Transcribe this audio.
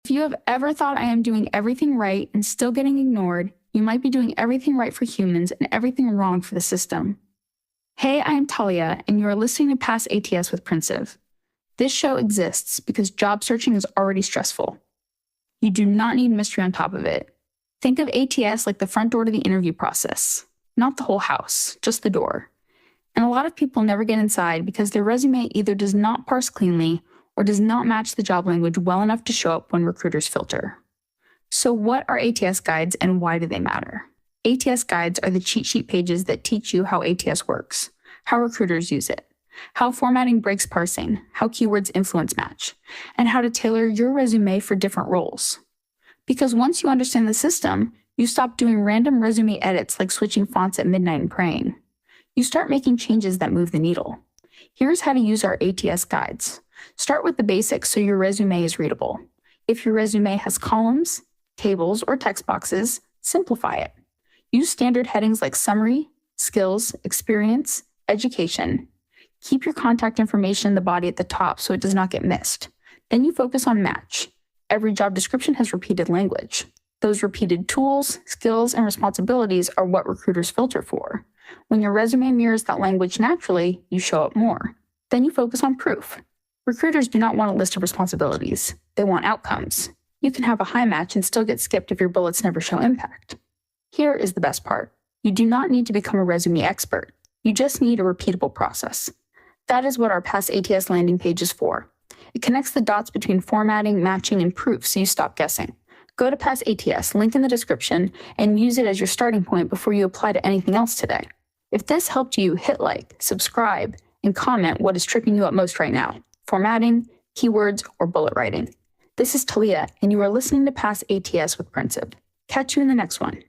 If you have ever thought I am doing everything right and still getting ignored, you might be doing everything right for humans and everything wrong for the system. Hey, I am Talia, and you are listening to Pass ATS with Princive. This show exists because job searching is already stressful. You do not need mystery on top of it. Think of ATS like the front door to the interview process. Not the whole house, just the door. And a lot of people never get inside because their resume either does not parse cleanly or does not match the job language well enough to show up when recruiters filter. So what are ATS guides and why do they matter? ATS guides are the cheat sheet pages that teach you how ATS works, how recruiters use it, how formatting breaks parsing, how keywords influence match, and how to tailor your resume for different roles. Because once you understand the system, you stop doing random resume edits like switching fonts at midnight and praying. You start making changes that move the needle. Here's how to use our ATS guides. Start with the basics so your resume is readable. If your resume has columns, tables, or text boxes, simplify it. Use standard headings like summary, skills, experience, education. Keep your contact information in the body at the top so it does not get missed. Then you focus on match. Every job description has repeated language. Those repeated tools, skills, and responsibilities are what recruiters filter for. When your resume mirrors that language naturally, you show up more. Then you focus on proof. Recruiters do not want a list of responsibilities. They want outcomes. You can have a high match and still get skipped if your bullets never show impact. Here is the best part. You do not need to become a resume expert. You just need a repeatable process. That is what our Pass ATS landing page is for. It connects the dots between formatting, matching, and proof so you stop guessing. Go to Pass ATS, link in the description, and use it as your starting point before you apply to anything else today. If this helped you, hit like, subscribe, and comment what is tripping you up most right now. Formatting, keywords, or bullet writing. This is Talia, and you are listening to Pass ATS with Princive. Catch you in the next one.